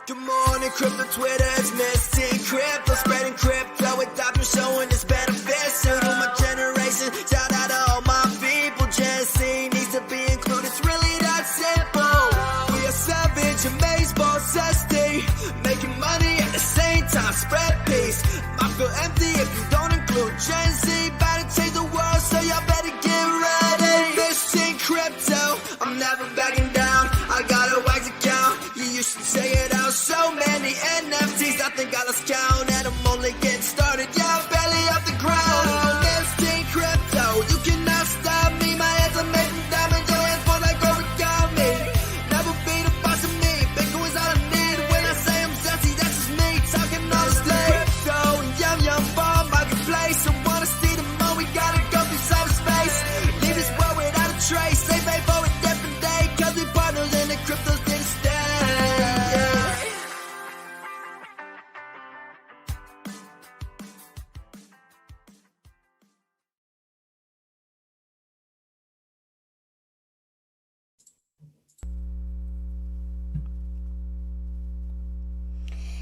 Good morning, crypto Twitter is missing crypto, spreading crypto with adoption, showing its benefits to my generation. Shout out to all my people, Gen Z needs to be included. It's really that simple. We are savage, amazed, boss SD, making money at the same time, spread peace. I feel empty if you don't include Gen Z. About to change the world, so y'all better get ready. Missing crypto, I'm never backing down. I got a wax account, you should say it out. So many NFTs, I think I lost count, and I'm only getting started. Yeah, I'm barely off the ground. Missing crypto, you cannot stop me. My hands are making diamonds, your hands fall like origami. Never be the boss of me. Bitcoin's all I need. When I say I'm zesty, that's just me talking honestly. Crypto and yum farm marketplace. I wanna see the more we gotta go through cyberspace. Leave this world without a trace. They pay for a different day, cause we partners in the cryptos didn't stay.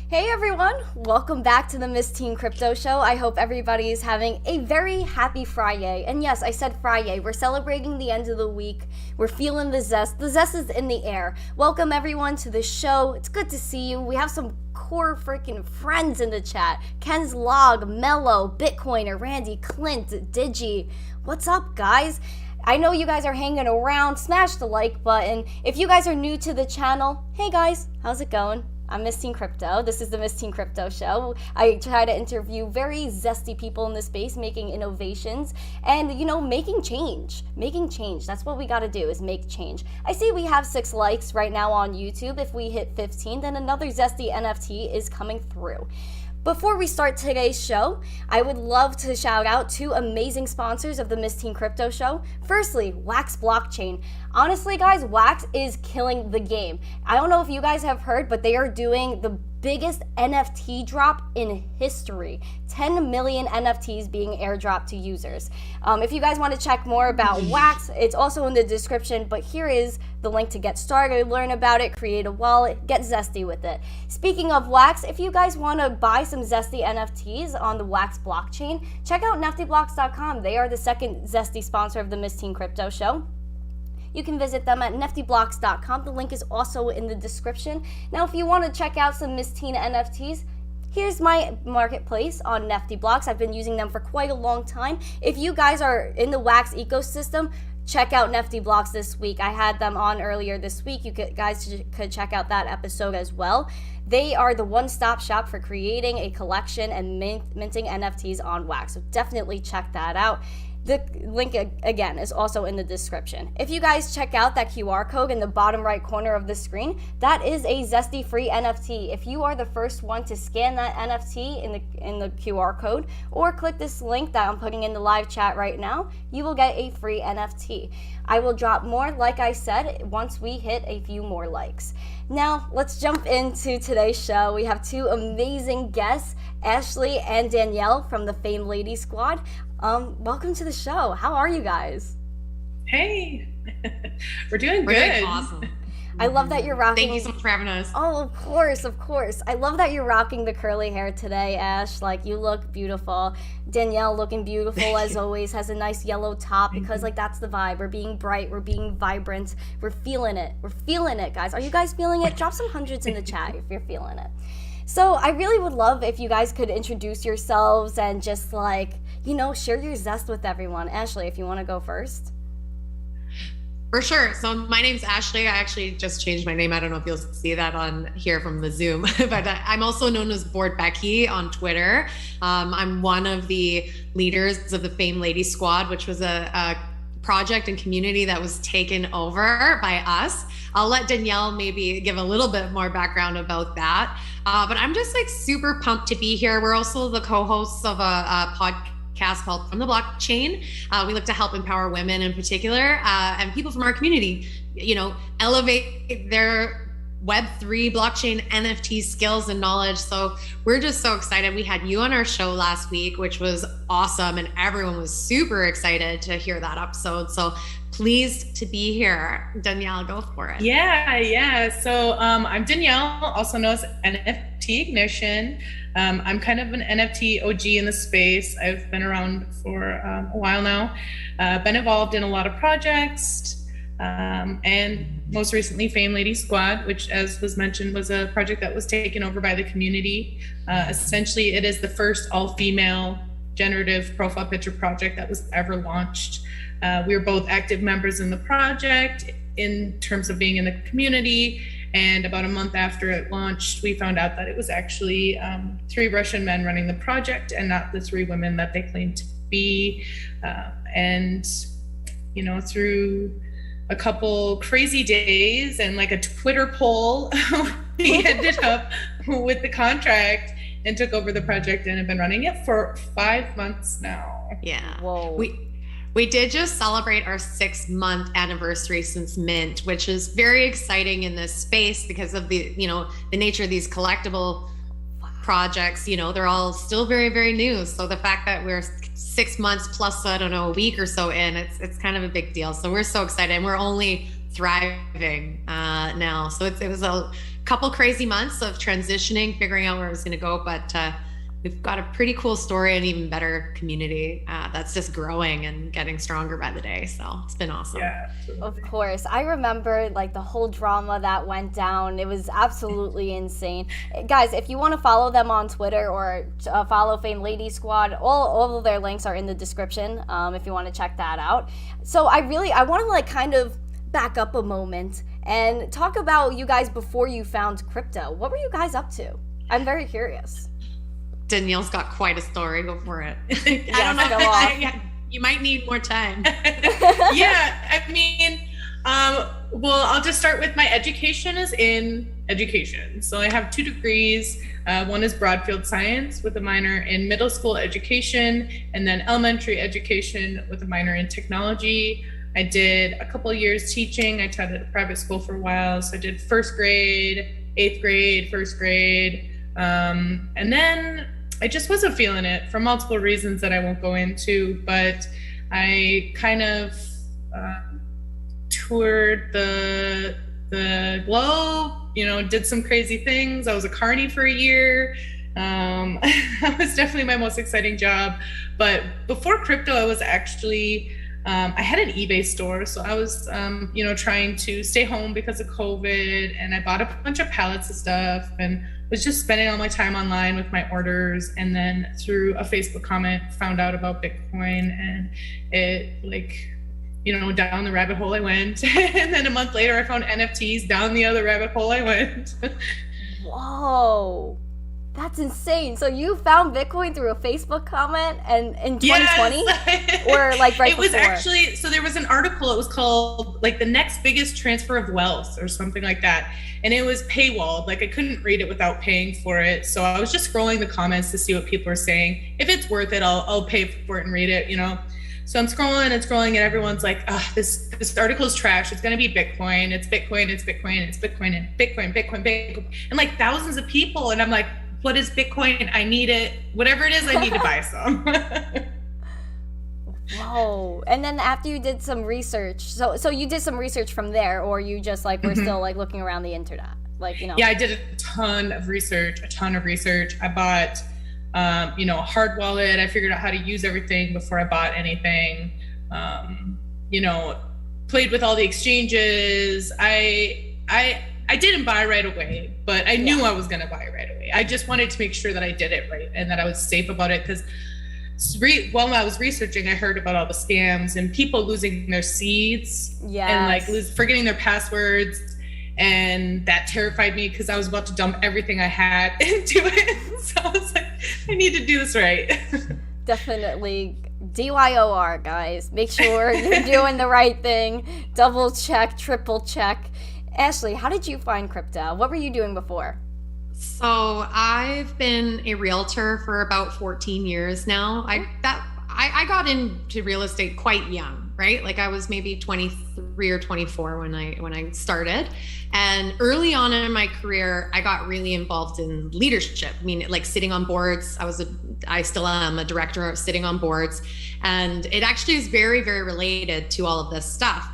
Hey everyone, welcome back to the Miss Teen Crypto Show. I hope everybody is having a very happy Friday. And yes, I said Friday. We're celebrating the end of the week. We're feeling the zest. The zest is in the air. Welcome everyone to the show. It's good to see you. We have some core freaking friends in the chat. Ken's Log, Mello, Bitcoiner, Randy, Clint, Digi. What's up, guys? I know you guys are hanging around. Smash the like button. If you guys are new to the channel, hey guys, how's it going? I'm Miss Teen Crypto. This is the Miss Teen Crypto Show. I try to interview very zesty people in the space, making innovations and, you know, making change. Making change. That's what we got to do, is make change. I see we have 6 likes right now on YouTube. If we hit 15, then another zesty NFT is coming through. Before we start today's show, I would love to shout out 2 amazing sponsors of the Miss Teen Crypto Show. Firstly, Wax Blockchain. Honestly, guys, Wax is killing the game. I don't know if you guys have heard, but they are doing the biggest NFT drop in history. 10 million NFTs being airdropped to users. If you guys want to check more about Wax, it's also in the description, but here is the link to get started, learn about it, create a wallet, get zesty with it. Speaking of Wax, if you guys want to buy some zesty NFTs on the Wax blockchain, check out neftyblocks.com. They are the second zesty sponsor of the Miss Teen Crypto Show. You can visit them at neftyblocks.com. The link is also in the description. Now, if you want to check out some Miss Teen NFTs, here's my marketplace on Nefty Blocks. I've been using them for quite a long time. If you guys are in the Wax ecosystem, check out Nefty Blocks this week. I had them on earlier this week. You guys could check out that episode as well. They are the one-stop shop for creating a collection and minting NFTs on Wax. So definitely check that out. The link, again, is also in the description. If you guys check out that QR code in the bottom right corner of the screen, that is a Zesty free NFT. If you are the first one to scan that NFT in the QR code, or click this link that I'm putting in the live chat right now, you will get a free NFT. I will drop more, like I said, once we hit a few more likes. Now, let's jump into today's show. We have 2 amazing guests, Ashley and Danielle from the Fame Lady Squad. Welcome to the show. How are you guys? Hey, we're doing good. Doing awesome. I love that you're rocking. Thank you so much for having us. Oh, of course, of course. I love that you're rocking the curly hair today, Ash. Like, you look beautiful. Danielle looking beautiful as always, has a nice yellow top because, like, that's the vibe. We're being bright. We're being vibrant. We're feeling it. We're feeling it, guys. Are you guys feeling it? Drop some hundreds in the chat if you're feeling it. So I really would love if you guys could introduce yourselves and just, like, you know, share your zest with everyone. Ashley, if you want to go first. For sure. So my name's Ashley. I actually just changed my name. I don't know if you'll see that on here from the Zoom, but I'm also known as Board Becky on Twitter. I'm one of the leaders of the Fame Lady Squad, which was a project and community that was taken over by us. I'll let Danielle maybe give a little bit more background about that. But I'm just like super pumped to be here. We're also the co-hosts of a podcast called From the Blockchain. We look to help empower women in particular and people from our community, you know, elevate their Web3 blockchain NFT skills and knowledge. So we're just so excited. We had you on our show last week, which was awesome. And everyone was super excited to hear that episode. So pleased to be here. Danielle, go for it. Yeah. So I'm Danielle, also known as NFT Ignition. I'm kind of an NFT OG in the space. I've been around for a while now. Been involved in a lot of projects, and most recently Fame Lady Squad, which, as was mentioned, was a project that was taken over by the community. Essentially, it is the first all-female generative profile picture project that was ever launched. We were both active members in the project in terms of being in the community. And about a month after it launched, we found out that it was actually 3 Russian men running the project and not the 3 women that they claimed to be. And, through a couple crazy days and like a Twitter poll, we ended up with the contract and took over the project and have been running it for 5 months now. Yeah. Whoa. We did just celebrate our 6-month anniversary since mint, which is very exciting in this space because of the nature of these collectible projects. They're all still very, very new. So the fact that we're 6 months plus, I don't know, a week or so in, it's kind of a big deal. So we're so excited, and we're only thriving now. So it was a couple crazy months of transitioning, figuring out where it was going to go, but we've got a pretty cool story and even better community that's just growing and getting stronger by the day. So it's been awesome. Yeah, Of course. I remember like the whole drama that went down. It was absolutely insane. Guys, if you want to follow them on Twitter or follow Fame Lady Squad, all of their links are in the description if you want to check that out. So I want to like kind of back up a moment and talk about you guys before you found crypto. What were you guys up to? I'm very curious. Danielle's got quite a story. Go for it. Yes, I don't know. go off. You might need more time. Yeah, I mean, well, I'll just start with my education is in education. So I have 2 degrees. One is Broadfield Science with a minor in middle school education, and then elementary education with a minor in technology. I did a couple of years teaching. I taught at a private school for a while. So I did 1st grade, 8th grade, 1st grade. And then I just wasn't feeling it for multiple reasons that I won't go into, but I kind of toured the globe, did some crazy things. I was a carny for a year. That was definitely my most exciting job. But before crypto, I was actually, I had an eBay store. So I was, trying to stay home because of COVID, and I bought a bunch of pallets of stuff and was just spending all my time online with my orders. And then through a Facebook comment, found out about Bitcoin, and it down the rabbit hole I went. And then a month later, I found NFTs. Down the other rabbit hole I went. Whoa. That's insane. So you found Bitcoin through a Facebook comment and in 2020? Yes. Or like right it was before? Actually, so there was an article, it was called like the next biggest transfer of wealth or something like that. And it was paywalled. Like I couldn't read it without paying for it. So I was just scrolling the comments to see what people are saying. If it's worth it, I'll pay for it and read it, So I'm scrolling and everyone's like, this article is trash. It's going to be Bitcoin. It's Bitcoin. It's Bitcoin. It's Bitcoin and Bitcoin. And like thousands of people. And I'm like, what is Bitcoin? I need it. Whatever it is, I need to buy some. Whoa. And then after you did some research, so you did some research from there, or you just like were still like looking around the internet? Yeah, I did a ton of research. I bought a hard wallet. I figured out how to use everything before I bought anything. Played with all the exchanges. I didn't buy right away, but I knew I was going to buy right away. I just wanted to make sure that I did it right and that I was safe about it, because while I was researching, I heard about all the scams and people losing their seeds and like forgetting their passwords. And that terrified me because I was about to dump everything I had into it. So I was like, I need to do this right. Definitely. DYOR, guys. Make sure you're doing the right thing. Double check, triple check. Ashley, how did you find crypto? What were you doing before? So I've been a realtor for about 14 years now. I got into real estate quite young. right? Like I was maybe 23 or 24 when I started. And early on in my career, I got really involved in leadership. I mean, like sitting on boards. I still am a director of sitting on boards. And it actually is very, very related to all of this stuff.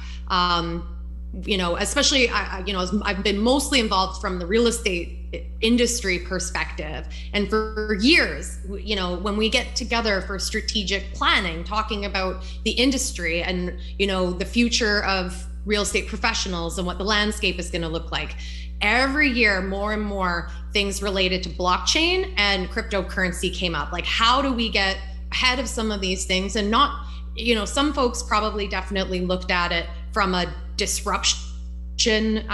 Especially, I've been mostly involved from the real estate industry perspective. And for years, when we get together for strategic planning, talking about the industry and, the future of real estate professionals and what the landscape is going to look like, every year, more and more things related to blockchain and cryptocurrency came up. Like, how do we get ahead of some of these things? And not, some folks probably definitely looked at it from a disruption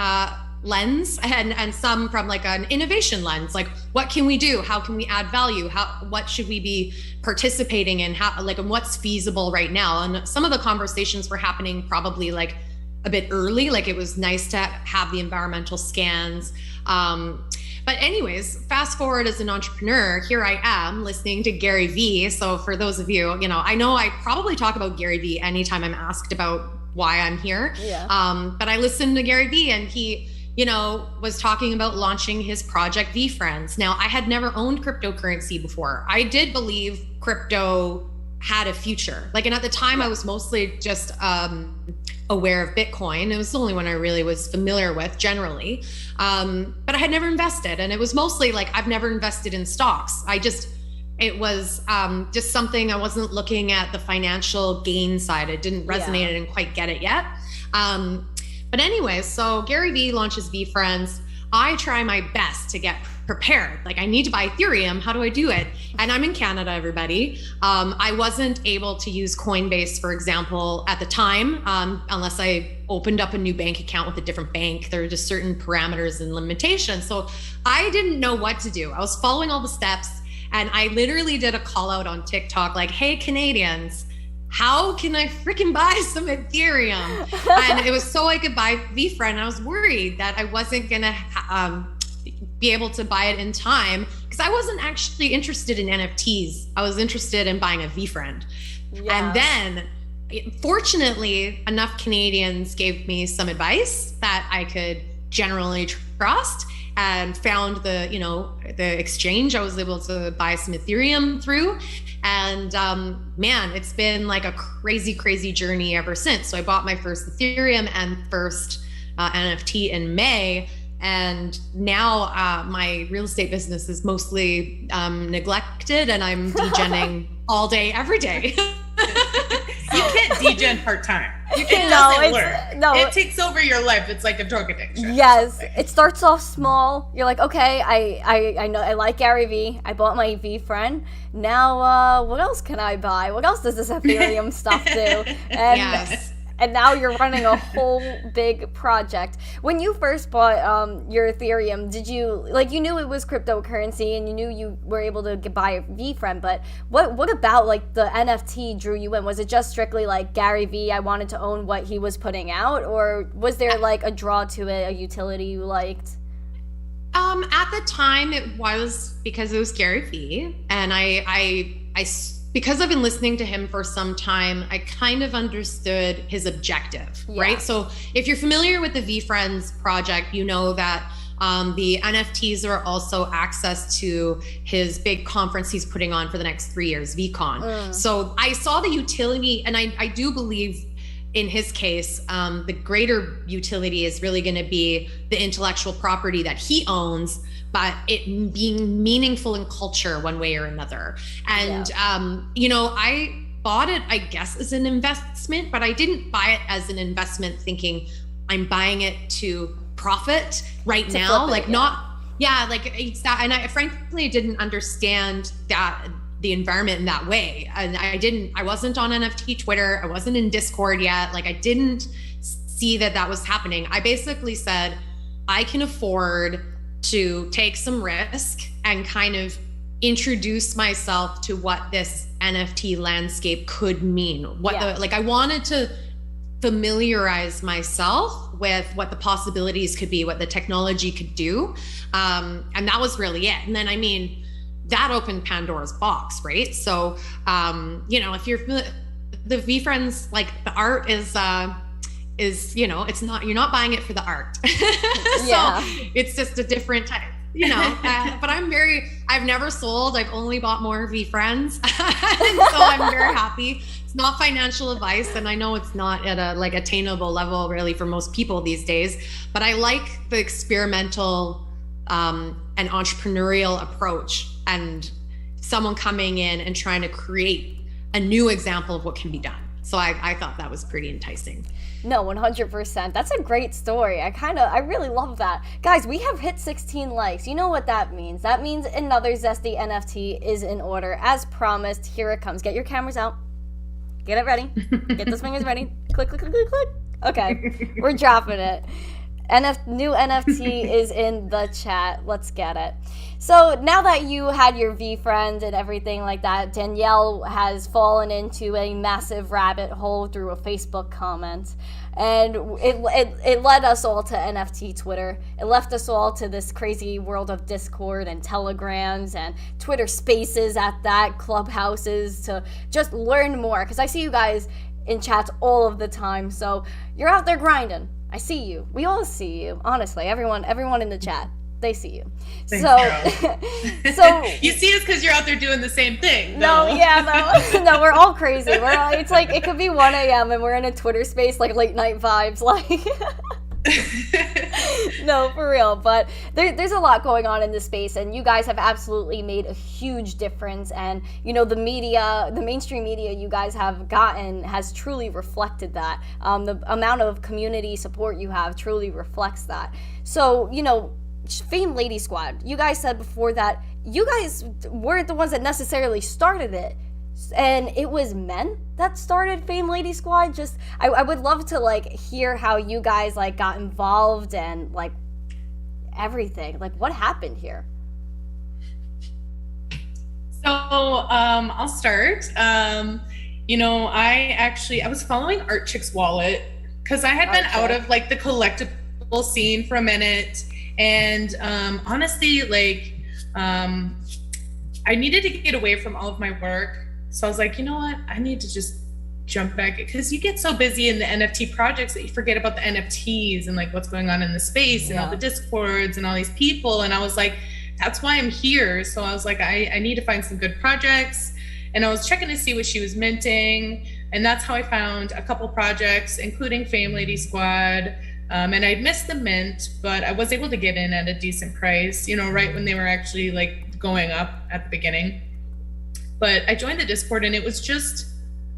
lens and some from like an innovation lens, like what can we do, how can we add value, what should we be participating in, and what's feasible right now. And some of the conversations were happening probably like a bit early, like it was nice to have the environmental scans. But anyways, fast forward as an entrepreneur, here I am listening to Gary Vee. So for those of you, I know I probably talk about Gary Vee anytime I'm asked about why I'm here. Yeah. But I listened to Gary Vee and he, was talking about launching his project VeeFriends. Now, I had never owned cryptocurrency before. I did believe crypto had a future. And at the time I was mostly just aware of Bitcoin. It was the only one I really was familiar with generally. But I had never invested. And it was mostly like, I've never invested in stocks. It was just something I wasn't looking at the financial gain side. It didn't resonate. I didn't quite get it yet. But anyways, so Gary Vee launches VeeFriends. I try my best to get prepared. Like, I need to buy Ethereum. How do I do it? And I'm in Canada, everybody. I wasn't able to use Coinbase, for example, at the time, unless I opened up a new bank account with a different bank. There are just certain parameters and limitations. So I didn't know what to do. I was following all the steps. And I literally did a call out on TikTok, like, hey, Canadians, how can I freaking buy some Ethereum? And it was so I could buy VeeFriend. I was worried that I wasn't going to be able to buy it in time because I wasn't actually interested in NFTs. I was interested in buying a VeeFriend. Yeah. And then, fortunately, enough Canadians gave me some advice that I could generally trust, and found the exchange I was able to buy some Ethereum through. And man, it's been like a crazy journey ever since. So I bought my first Ethereum and first NFT in May. And now my real estate business is mostly neglected, and I'm degenning all day, every day. You can't degen part-time. It doesn't work. It takes over your life. It's like a drug addiction. Yes. It starts off small. You're like, okay, I know I like Gary Vee. I bought my VeeFriend. Now what else can I buy? What else does this Ethereum stuff do? And yes. And now you're running a whole big project. When you first bought your Ethereum, did you, you knew it was cryptocurrency and you knew you were able to buy a VeeFriend, but what about the NFT drew you in? Was it just strictly like Gary Vee, I wanted to own what he was putting out, or was there a draw to it, a utility you liked? At the time it was because it was Gary Vee, and I because I've been listening to him for some time, I kind of understood his objective, right? So if you're familiar with the VeeFriends project, you know that the NFTs are also access to his big conference he's putting on for the next 3 years, VCon. So I saw the utility, and I do believe in his case, the greater utility is really going to be the intellectual property that he owns, but it being meaningful in culture one way or another. And, I bought it, I guess, as an investment, but I didn't buy it as an investment thinking I'm buying it to profit right now. It's that. And I frankly didn't understand that the environment in that way. And I wasn't on NFT Twitter. I wasn't in Discord yet. I didn't see that was happening. I basically said, I can afford to take some risk and kind of introduce myself to what this NFT landscape could mean. I wanted to familiarize myself with what the possibilities could be, what the technology could do. And that was really it. And then, that opened Pandora's box, right? So, if you're the VeeFriends, like the art is it's not, you're not buying it for the art. So it's just a different type, but I've never sold. I've only bought more VeeFriends. So I'm very happy. It's not financial advice, and I know it's not at a like attainable level really for most people these days, but I like the experimental and entrepreneurial approach, and someone coming in and trying to create a new example of what can be done. So I thought that was pretty enticing. No, 100%. That's a great story. I really love that. Guys, we have hit 16 likes. You know what that means. That means another Zesty NFT is in order. As promised, here it comes. Get your cameras out. Get it ready. Get those fingers ready. Click, click, click, click, click. Okay, we're dropping it. New NFT is in the chat. Let's get it. So now that you had your VeeFriend and everything like that, Danielle has fallen into a massive rabbit hole through a Facebook comment. And it led us all to NFT Twitter. It left us all to this crazy world of Discord and Telegrams and Twitter Spaces at that, Clubhouses, to just learn more. Because I see you guys in chats all of the time. So you're out there grinding. I see you. We all see you. Honestly, everyone in the chat, they see you. Thank you. So you see us because you're out there doing the same thing. No, no, we're all crazy. It's like it could be 1 a.m. and we're in a Twitter space, like late night vibes, like. No, for real. But there's a lot going on in this space, and you guys have absolutely made a huge difference. And the media, the mainstream media you guys have gotten has truly reflected that. The amount of community support you have truly reflects that. So Fame Lady Squad, you guys said before that you guys weren't the ones that necessarily started it, and it was men that started Fame Lady Squad. Just I would love to hear how you guys got involved and everything. What happened here? So I'll start. I was following Art Chick's wallet because I had been out of the collectible scene for a minute. And honestly, I needed to get away from all of my work. So I was like, you know what? I need to just jump back, because you get so busy in the NFT projects that you forget about the NFTs and what's going on in the space and all the Discords and all these people. And I was like, that's why I'm here. So I was like, I need to find some good projects. And I was checking to see what she was minting. And that's how I found a couple projects, including Fame Lady Squad. And I missed the mint, but I was able to get in at a decent price, right when they were actually going up at the beginning. But I joined the Discord, and it was just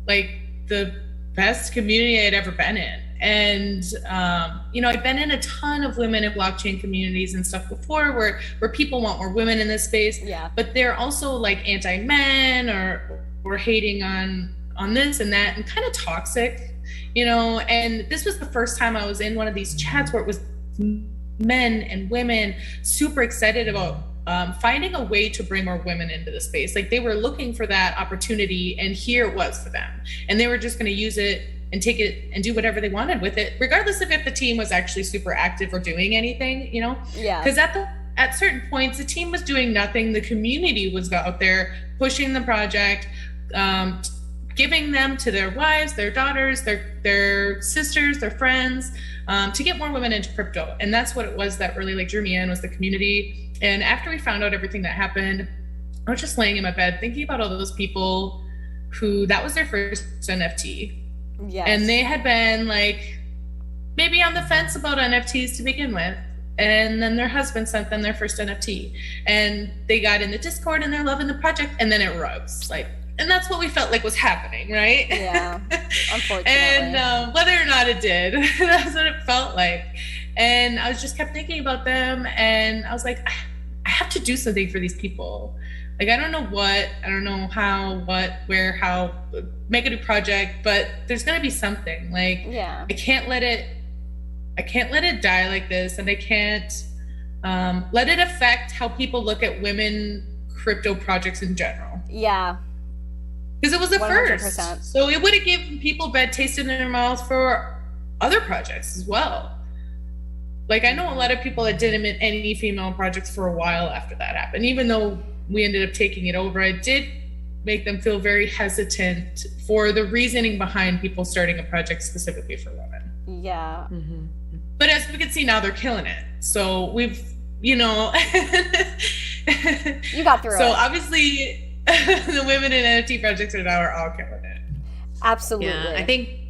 the best community I'd ever been in. And, I've been in a ton of women in blockchain communities and stuff before where people want more women in this space, but they're also anti-men or hating on this and that and kind of toxic. And this was the first time I was in one of these chats where it was men and women super excited about finding a way to bring more women into the space. They were looking for that opportunity, and here it was for them. And they were just going to use it and take it and do whatever they wanted with it, regardless of if the team was actually super active or doing anything, Because at certain points, the team was doing nothing. The community was out there pushing the project, giving them to their wives, their daughters, their sisters, their friends, to get more women into crypto. And that's what it was that really drew me in, was the community. And after we found out everything that happened, I was just laying in my bed thinking about all those people who that was their first NFT. Yes. And they had been maybe on the fence about NFTs to begin with. And then their husband sent them their first NFT. And they got in the Discord and they're loving the project, and then it rose. And that's what we felt was happening, right? Yeah, unfortunately. And whether or not it did, that's what it felt like. And I was just kept thinking about them, and I was like, I have to do something for these people. I don't know what, I don't know how, what, where, how, make a new project, but there's gonna be something. I can't let it die like this, and I can't let it affect how people look at women crypto projects in general. Yeah. Because it was the 100%. first. So it would have given people bad taste in their mouth for other projects as well. I know a lot of people that didn't mint any female projects for a while after that happened. Even though we ended up taking it over, I did make them feel very hesitant for the reasoning behind people starting a project specifically for women. Yeah. Mm-hmm. But as we can see now, they're killing it. So we've, you know, you got through it. So obviously the women in NFT projects are all killing it. Absolutely. Yeah, I think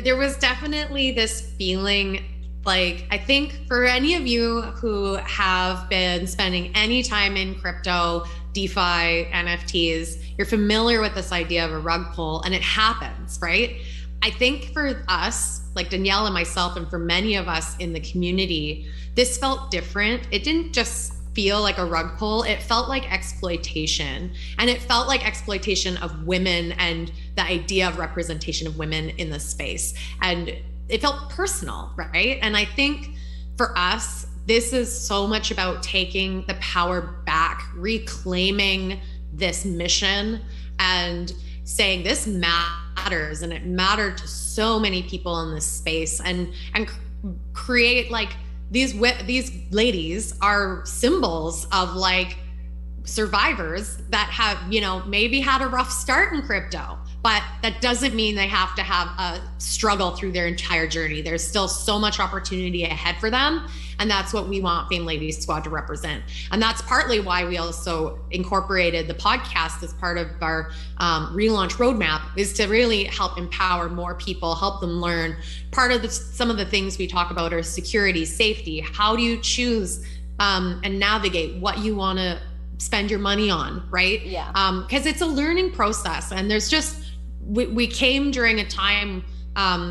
there was definitely this feeling, like, I think for any of you who have been spending any time in crypto, DeFi, NFTs, you're familiar with this idea of a rug pull, and it happens, right? I think for us, like Danielle and myself, and for many of us in the community, this felt different. It didn't just feel like a rug pull. It felt like exploitation. And it felt like exploitation of women and the idea of representation of women in the space. And it felt personal, right? And I think for us, this is so much about taking the power back, reclaiming this mission, and saying this matters, and it mattered to so many people in this space, and create, like, these ladies are symbols of, like, survivors that have, you know, maybe had a rough start in crypto, but that doesn't mean they have to have a struggle through their entire journey. There's still so much opportunity ahead for them. And that's what we want Fame Ladies Squad to represent. And that's partly why we also incorporated the podcast as part of our relaunch roadmap, is to really help empower more people, help them learn. Part of some of the things we talk about are security, safety. How do you choose and navigate what you want to spend your money on, right? Yeah. Because it's a learning process, and there's just, we came during a time,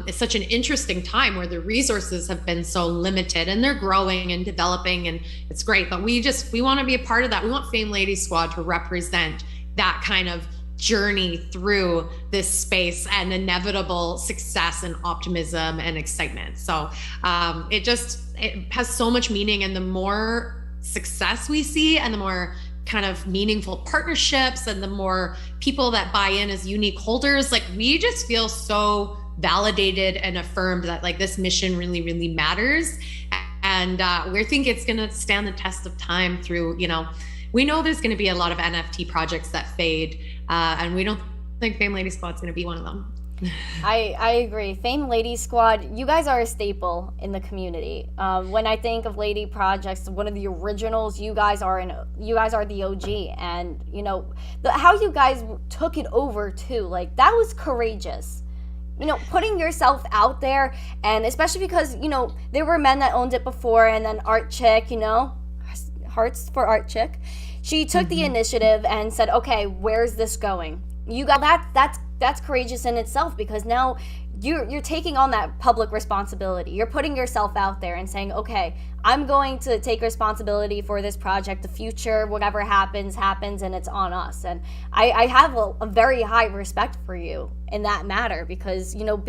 it's such an interesting time where the resources have been so limited, and they're growing and developing, and it's great, but we want to be a part of that. We want Fame Ladies Squad to represent that kind of journey through this space and inevitable success and optimism and excitement. So it has so much meaning, and the more success we see, and the more kind of meaningful partnerships, and the more people that buy in as unique holders, like, we just feel so validated and affirmed that, like, this mission really, really matters. And we think it's going to stand the test of time through, you know, we know there's going to be a lot of NFT projects that fade, and we don't think Fame Lady Squad's going to be one of them. I agree. Fame Lady Squad, you guys are a staple in the community. When I think of lady projects, one of the originals, you guys are the OG, and you know how you guys took it over too. Like, that was courageous. You know, putting yourself out there, and especially because, you know, there were men that owned it before, and then Art Chick, you know, hearts for Art Chick, she took the initiative and said, okay, where's this going? You got that's courageous in itself, because now you're taking on that public responsibility. You're putting yourself out there and saying, okay, I'm going to take responsibility for this project. The future, whatever happens, and it's on us. And I have a very high respect for you in that matter, because, you know,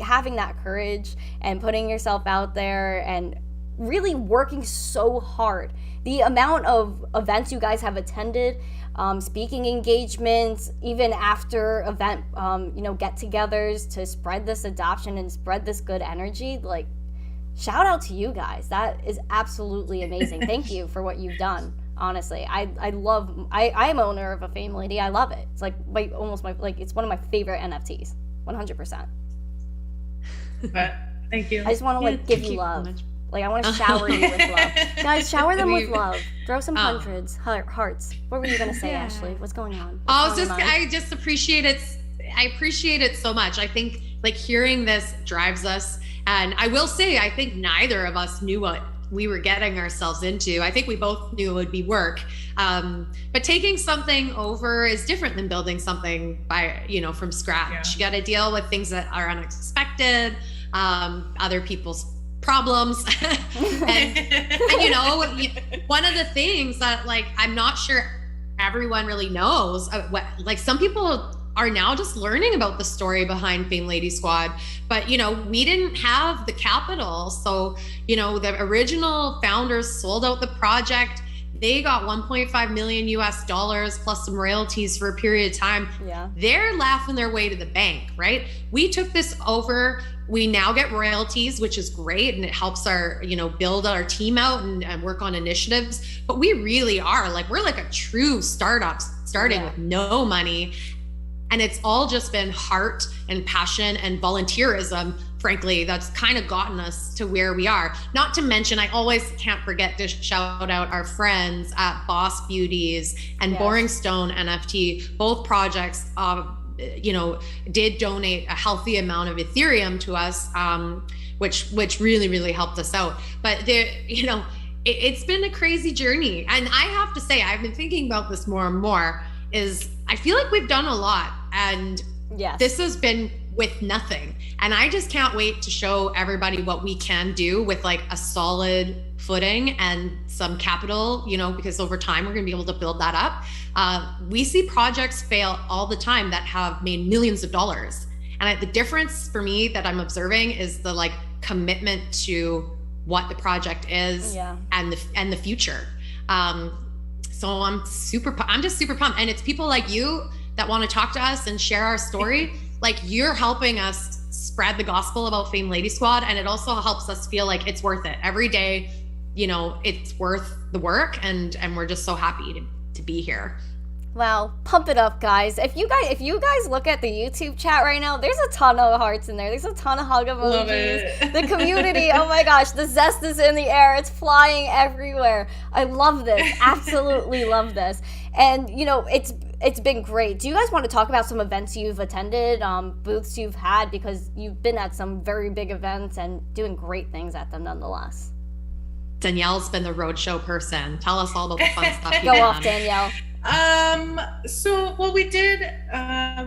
having that courage and putting yourself out there and really working so hard. The amount of events you guys have attended, speaking engagements, even after event, you know, get-togethers to spread this adoption and spread this good energy. Like, shout out to you guys. That is absolutely amazing. Thank you for what you've done. Honestly, I am owner of a Fame Lady. I love it. It's like it's one of my favorite NFTs. 100%. But thank you. I just want to give you love. So like, I want to shower you with love. Guys, shower them with love. Throw some hundreds, hearts. What were you going to say, Ashley? What's going on? I just appreciate it. I appreciate it so much. I think, like, hearing this drives us. And I will say, I think neither of us knew what we were getting ourselves into. I think we both knew it would be work. But taking something over is different than building something from scratch. Yeah. You got to deal with things that are unexpected, other people's problems. and you know, one of the things that, like, I'm not sure everyone really knows, some people are now just learning about the story behind Fame Lady Squad, but, you know, we didn't have the capital. So, you know, the original founders sold out the project. they got 1.5 million US dollars plus some royalties for a period of time. Yeah. They're laughing their way to the bank, right? We took this over. We now get royalties, which is great. And it helps our, build our team out and work on initiatives. But we really are we're like a true startup starting with no money. And it's all just been heart and passion and volunteerism. Frankly, that's kind of gotten us to where we are. Not to mention, I always can't forget to shout out our friends at Boss Beauties and Boring Stone NFT. Both projects, did donate a healthy amount of Ethereum to us, which really, really helped us out. But it's been a crazy journey. And I have to say, I've been thinking about this more and more, is I feel like we've done a lot, and this has been with nothing. And I just can't wait to show everybody what we can do with a solid footing and some capital, because over time we're going to be able to build that up. We see projects fail all the time that have made millions of dollars. And the difference for me that I'm observing is the commitment to what the project is and the future. So I'm just super pumped. And it's people like you that want to talk to us and share our story. You're helping us spread the gospel about Fame Lady Squad. And it also helps us feel like it's worth it every day. It's worth the work, and we're just so happy to be here. Wow, pump it up, guys. If you guys look at the YouTube chat right now, there's a ton of hearts in there. There's a ton of hug emojis. The community, oh my gosh, the zest is in the air. It's flying everywhere. I love this. Absolutely love this. And it's been great. Do you guys want to talk about some events you've attended, booths you've had, because you've been at some very big events and doing great things at them nonetheless? Danielle's been the roadshow person. Tell us all about the fun stuff. Go off, Danielle.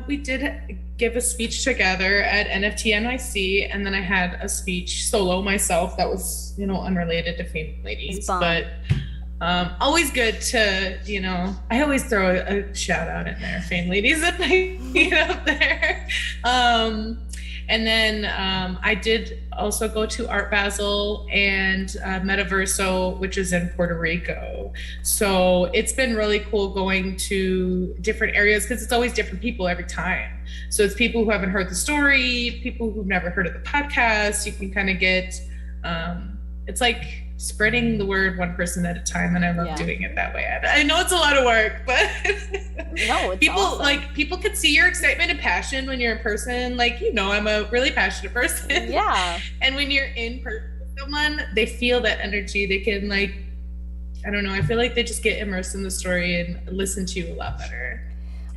We did give a speech together at NFT NYC, and then I had a speech solo myself that was, unrelated to Fame Ladies, but always good to, I always throw a shout out in there, Fame Ladies, if I get up there. And then I did also go to Art Basel and Metaverso, which is in Puerto Rico. So it's been really cool going to different areas, because it's always different people every time. So it's people who haven't heard the story, people who've never heard of the podcast. You can kind of get, it's like spreading the word one person at a time, and I love doing it that way. I know it's a lot of work, but no, it's people awesome. People could see your excitement and passion when you're in person. I'm a really passionate person. Yeah. And when you're in person with someone, they feel that energy. They can I don't know, I feel like they just get immersed in the story and listen to you a lot better.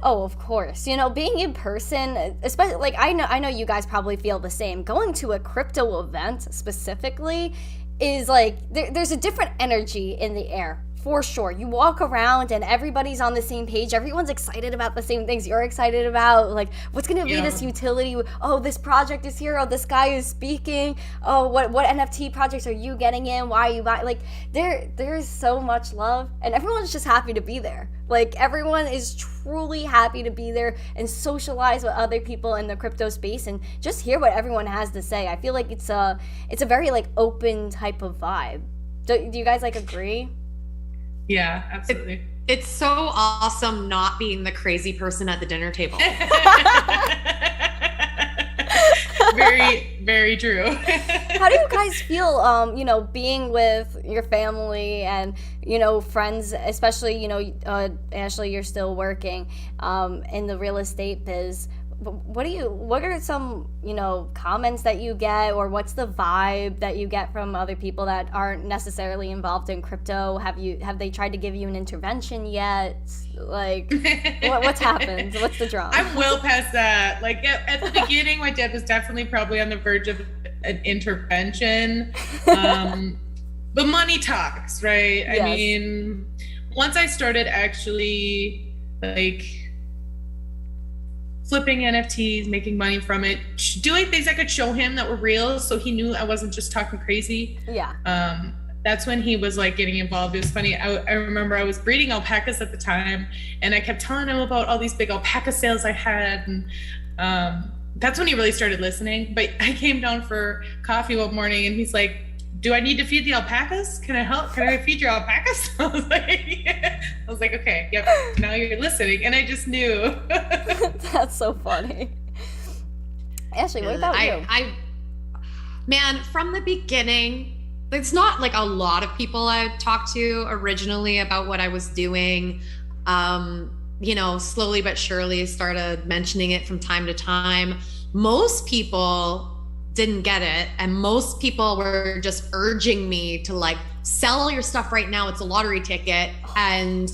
Oh, of course. Being in person, especially I know you guys probably feel the same. Going to a crypto event specifically is there's a different energy in the air, for sure. You walk around and everybody's on the same page. Everyone's excited about the same things you're excited about. What's going to be this utility? Oh, this project is here. Oh, this guy is speaking. Oh, what NFT projects are you getting in? Why are you buying? There's so much love, and everyone's just happy to be there. Everyone is truly happy to be there and socialize with other people in the crypto space and just hear what everyone has to say. I feel like it's a very open type of vibe. Do you guys agree? Yeah, absolutely. It's so awesome not being the crazy person at the dinner table. Very, very true. How do you guys feel, being with your family and, friends, especially, Ashley, you're still working in the real estate biz. What are some, comments that you get, or what's the vibe that you get from other people that aren't necessarily involved in crypto? Have they tried to give you an intervention yet? What's happened? What's the drama? I'm well past that. At the beginning, my dad was definitely probably on the verge of an intervention. But money talks, right? Yes. I mean, once I started actually flipping NFTs, making money from it, doing things I could show him that were real, so he knew I wasn't just talking crazy. Yeah. That's when he was getting involved. It was funny. I remember I was breeding alpacas at the time, and I kept telling him about all these big alpaca sales I had, and that's when he really started listening. But I came down for coffee one morning, and he's like, do I need to feed the alpacas? Can I help? Can I feed your alpacas? I was like, okay, yep, now you're listening. And I just knew. That's so funny. Ashley, what about you? Man, from the beginning, it's not like a lot of people I talked to originally about what I was doing. Slowly but surely started mentioning it from time to time. Most people didn't get it, and most people were just urging me to like sell all your stuff right now. It's a lottery ticket, and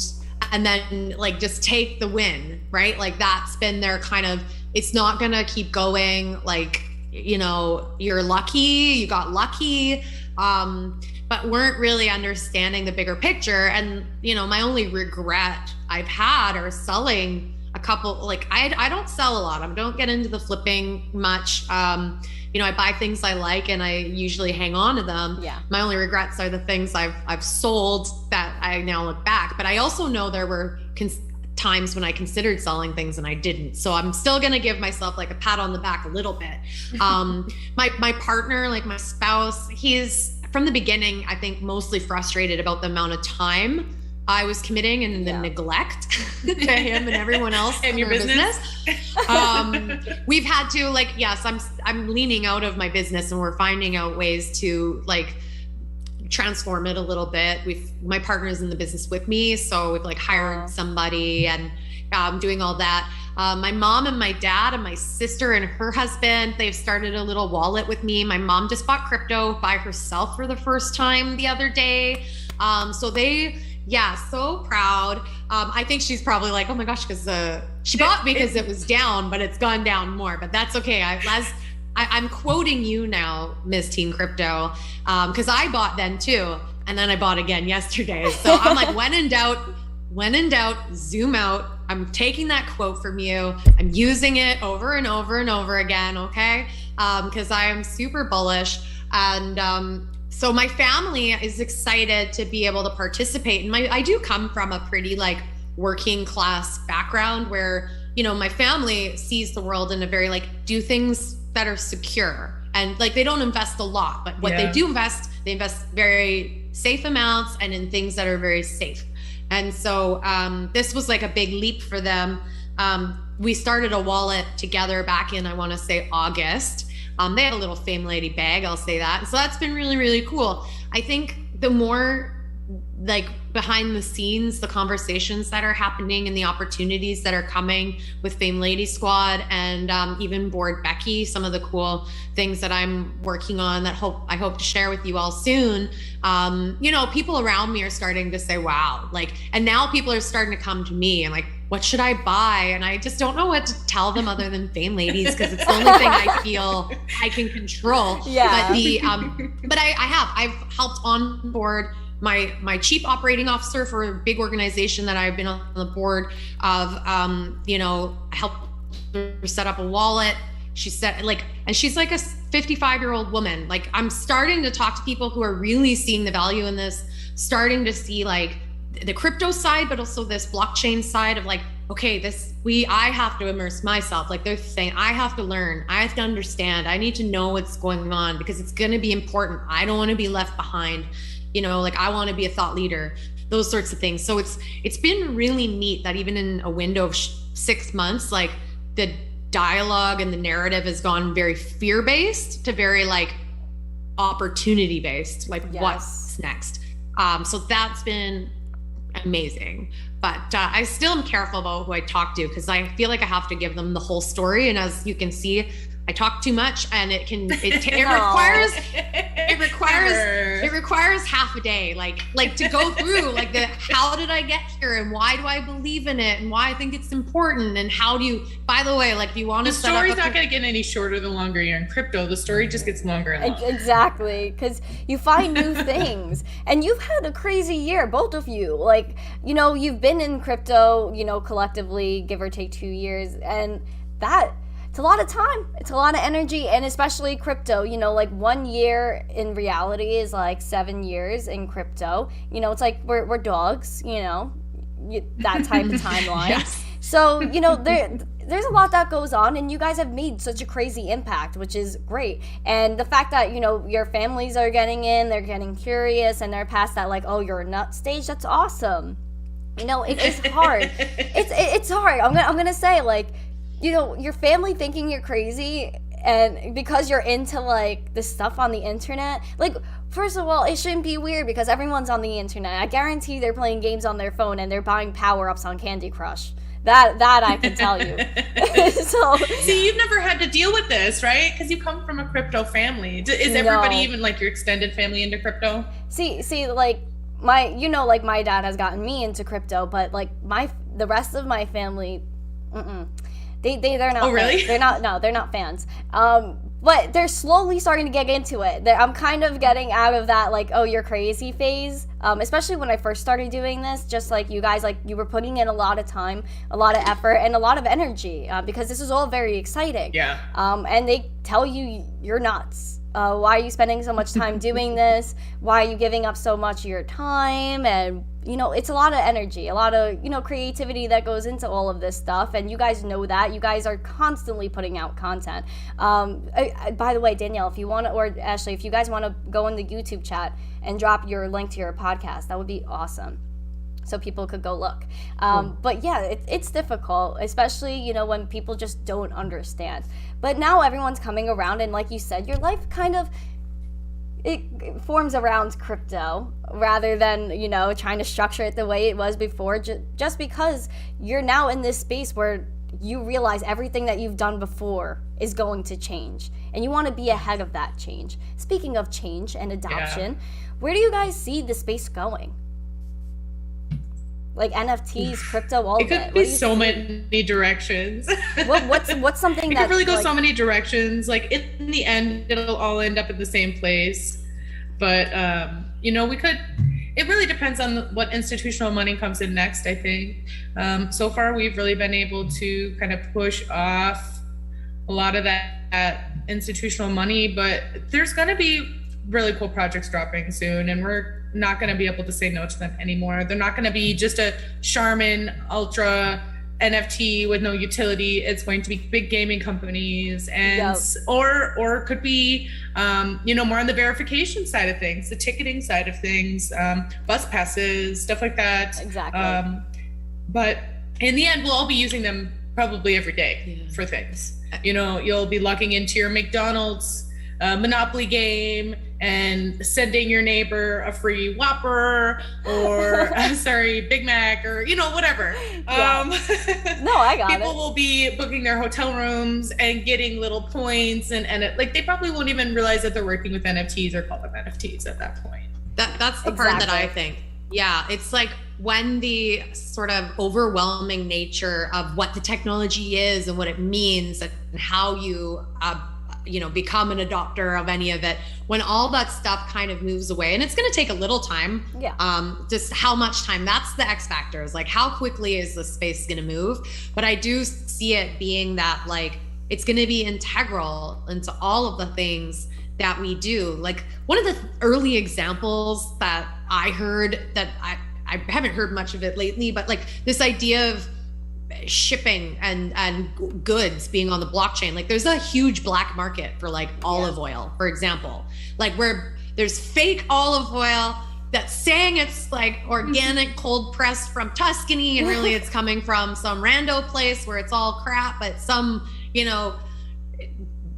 then like just take the win, right? Like that's been their kind of, it's not gonna keep going. Like, you're lucky, you got lucky, but weren't really understanding the bigger picture. And my only regret I've had are selling a couple, like I don't sell a lot. I don't get into the flipping much. I buy things I like and I usually hang on to them. Yeah. My only regrets are the things I've sold that I now look back. But I also know there were times when I considered selling things and I didn't. So I'm still going to give myself like a pat on the back a little bit. My partner, like my spouse, he's from the beginning, I think mostly frustrated about the amount of time I was committing and the neglect to him and everyone else in your business. We've had to like, yes, I'm leaning out of my business and we're finding out ways to like transform it a little bit. My partner's in the business with me, so we've like hired somebody and doing all that. My mom and my dad and my sister and her husband, they've started a little wallet with me. My mom just bought crypto by herself for the first time the other day. So proud. I think she's probably like, oh my gosh, because she bought because it was down, but it's gone down more. But that's okay. I'm quoting you now, Miss Teen Crypto, because I bought then too, and then I bought again yesterday. So I'm like, when in doubt, zoom out. I'm taking that quote from you. I'm using it over and over and over again, okay? Because I am super bullish. And so my family is excited to be able to participate. And I do come from a pretty like working class background where, my family sees the world in a very like, do things that are secure. And like, they don't invest a lot, but what they do invest, they invest very safe amounts and in things that are very safe. And so this was like a big leap for them. We started a wallet together back in, I want to say August. They had a little Fame Lady bag, I'll say that. So that's been really, really cool. I think the more like behind the scenes, the conversations that are happening and the opportunities that are coming with Fame Lady Squad and even Board Becky, some of the cool things that I'm working on that I hope to share with you all soon. People around me are starting to say, wow, like, and now people are starting to come to me and like, what should I buy? And I just don't know what to tell them other than Fame Ladies, because it's the only thing I feel I can control. Yeah. But I've helped onboard my chief operating officer for a big organization that I've been on the board of. Helped her set up a wallet. She said and she's like a 55-year-old woman. Like, I'm starting to talk to people who are really seeing the value in this, starting to see like the crypto side, but also this blockchain side of like, okay, I have to immerse myself. Like they're saying, I have to learn, I have to understand, I need to know what's going on because it's going to be important. I don't want to be left behind. I want to be a thought leader, those sorts of things. So it's been really neat that even in a window of 6 months, like the dialogue and the narrative has gone very fear-based to very like opportunity-based, like what's next. So that's been amazing. But I still am careful about who I talk to because I feel like I have to give them the whole story. And as you can see, I talk too much, and it requires half a day, like to go through like how did I get here and why do I believe in it and why I think it's important and how do you, by the way, like, do you want to set up? The story's not going to get any shorter the longer you're in crypto. The story just gets longer and longer. Exactly, because you find new things, and you've had a crazy year, both of you. Like, you've been in crypto, collectively, give or take 2 years, and it's a lot of time. It's a lot of energy, and especially crypto, like 1 year in reality is like 7 years in crypto. It's like we're dogs, that type of timeline. Yes. So, there's a lot that goes on, and you guys have made such a crazy impact, which is great. And the fact that, you know, your families are getting in, they're getting curious, and they're past that, like, oh, you're a nut stage, that's awesome. You know, it's hard. It's hard. I'm gonna say, like, you know, your family thinking you're crazy, and because you're into, like, this stuff on the internet, like, first of all, it shouldn't be weird because everyone's on the internet. I guarantee they're playing games on their phone and they're buying power-ups on Candy Crush. That I can tell you. So see, you've never had to deal with this, right? Because you come from a crypto family. Is everybody, even like your extended family, into crypto? See, like, my dad has gotten me into crypto, but like the rest of my family, they're not. Oh, really? They're not fans. But they're slowly starting to get into it. I'm kind of getting out of that, like, oh, you're crazy phase. Especially when I first started doing this, just like you guys, like, you were putting in a lot of time, a lot of effort, and a lot of energy, because this is all very exciting. Yeah. And they tell you you're nuts. Why are you spending so much time doing this? Why are you giving up so much of your time? And, you know, it's a lot of energy, a lot of, you know, creativity that goes into all of this stuff. And you guys know that. You guys are constantly putting out content. By the way, Danielle, if you want to, or Ashley, if you guys want to go in the YouTube chat and drop your link to your podcast, that would be awesome, so people could go look. But yeah, it's difficult, especially, you know, when people just don't understand. But now everyone's coming around, and like you said, your life kind of, it forms around crypto rather than, you know, trying to structure it the way it was before, just because you're now in this space where you realize everything that you've done before is going to change, and you want to be ahead of that change. Speaking of change and adoption, where do you guys see the space going? Like NFTs, crypto, all of it. It could be so many directions. What's something that could really go, like, so many directions. Like, in the end, it'll all end up at the same place. But you know, it really depends on what institutional money comes in next, I think. So far, we've really been able to kind of push off a lot of that institutional money, but there's going to be really cool projects dropping soon, and we're not going to be able to say no to them anymore. They're not going to be just a Charmin Ultra NFT with no utility. It's going to be big gaming companies, and or could be you know, more on the verification side of things, the ticketing side of things, bus passes, stuff like that. Exactly. But in the end, we'll all be using them probably every day for things. You know, you'll be logging into your McDonald's Monopoly game and sending your neighbor a free Whopper or Big Mac, or, you know, whatever. Yeah. No, I got people will be booking their hotel rooms and getting little points, and like, they probably won't even realize that they're working with NFTs or call them NFTs at that point. That's the part that I think. Yeah, it's like when the sort of overwhelming nature of what the technology is and what it means and how you you know, become an adopter of any of it, when all that stuff kind of moves away, and it's going to take a little time. Just how much time, that's the X factor, is like, how quickly is the space going to move? But I do see it being that, like, it's going to be integral into all of the things that we do. Like, one of the early examples that I heard, that I haven't heard much of it lately, but like this idea of shipping and goods being on the blockchain. Like, there's a huge black market for like olive oil, for example, like where there's fake olive oil that's saying it's like organic cold pressed from Tuscany, and really it's coming from some rando place where it's all crap, but some, you know,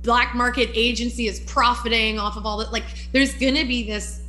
black market agency is profiting off of all that. Like, there's gonna be this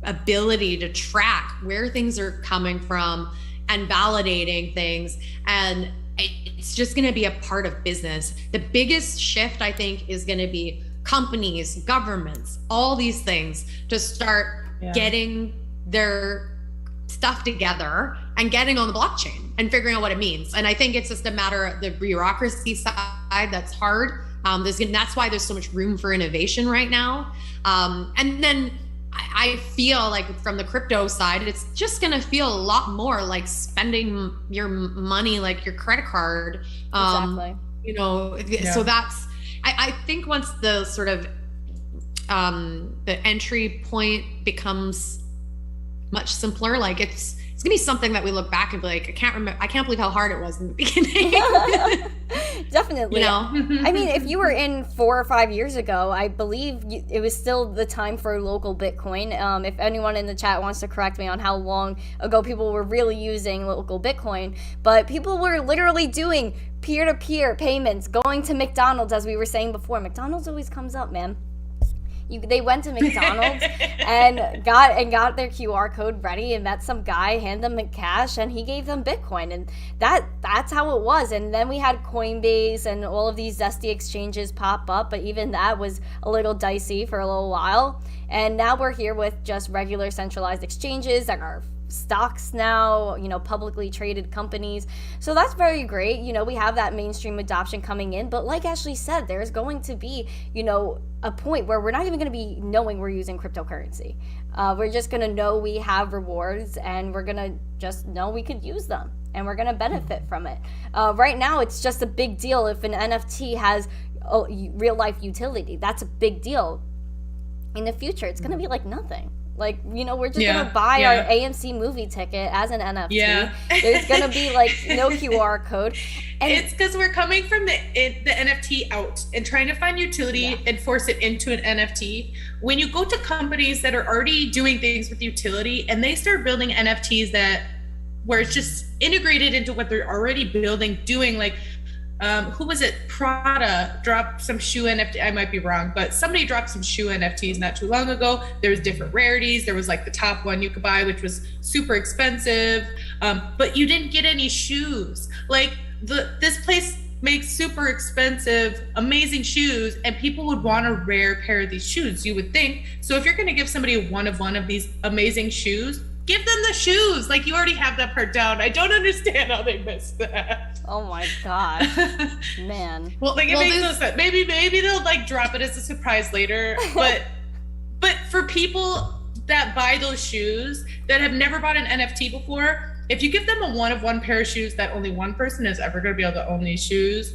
ability to track where things are coming from and validating things, and it's just going to be a part of business. The biggest shift, I think, is going to be companies, governments, all these things to start getting their stuff together and getting on the blockchain and figuring out what it means. And I think it's just a matter of the bureaucracy side that's hard. That's why there's so much room for innovation right now. And then I feel like from the crypto side, it's just going to feel a lot more like spending your money like your credit card. Exactly. You know, so that's, I think once the sort of the entry point becomes much simpler. Like it's gonna be something that we look back and be like, I can't believe how hard it was in the beginning. Definitely. You know? I mean, if you were in 4 or 5 years ago, I believe it was still the time for local Bitcoin. If anyone in the chat wants to correct me on how long ago people were really using local Bitcoin, but people were literally doing peer-to-peer payments, going to McDonald's, as we were saying before. McDonald's always comes up, man. They went to McDonald's and got their QR code ready and met some guy, handed them cash, and he gave them Bitcoin, and that's how it was. And then we had Coinbase and all of these Zesty exchanges pop up, but even that was a little dicey for a little while. And now we're here with just regular centralized exchanges that are stocks now, publicly traded companies. So that's very great. We have that mainstream adoption coming in, but like Ashley said, there's going to be, a point where we're not even going to be knowing we're using cryptocurrency. We're just going to know we have rewards, and we're going to just know we could use them, and we're going to benefit from it. Right now, it's just a big deal if an NFT has real life utility. That's a big deal. In the future, it's going to be like nothing. Like, we're just going to buy our AMC movie ticket as an NFT. Yeah. There's going to be no QR code. And it's because we're coming from the NFT out and trying to find utility and force it into an NFT. When you go to companies that are already doing things with utility and they start building NFTs where it's just integrated into what they're already building, doing who was it? Prada dropped some shoe NFT. I might be wrong, but somebody dropped some shoe NFTs not too long ago. There was different rarities. There was the top one you could buy, which was super expensive, but you didn't get any shoes. This place makes super expensive, amazing shoes, and people would want a rare pair of these shoes, you would think. So if you're going to give somebody one of these amazing shoes, give them the shoes. You already have that part down. I don't understand how they missed that. Oh my gosh, man. Well, it makes no sense. Maybe they'll drop it as a surprise later. But for people that buy those shoes that have never bought an NFT before, if you give them a one pair of shoes that only one person is ever going to be able to own these shoes,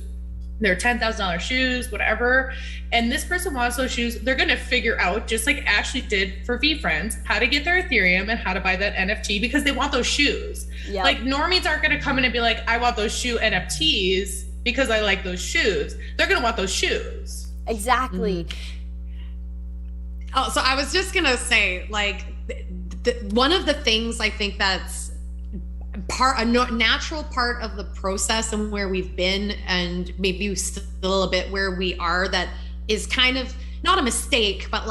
they're $10,000 shoes, whatever, and this person wants those shoes, they're going to figure out, just like Ashley did for VeeFriends, how to get their Ethereum and how to buy that NFT because they want those shoes. Yep. Normies aren't going to come in and be like, I want those shoe NFTs because I like those shoes. They're going to want those shoes. Exactly. Mm-hmm. Oh, so I was just going to say, one of the things I think that's a natural part of the process and where we've been, and maybe still a bit where we are, that is kind of not a mistake, but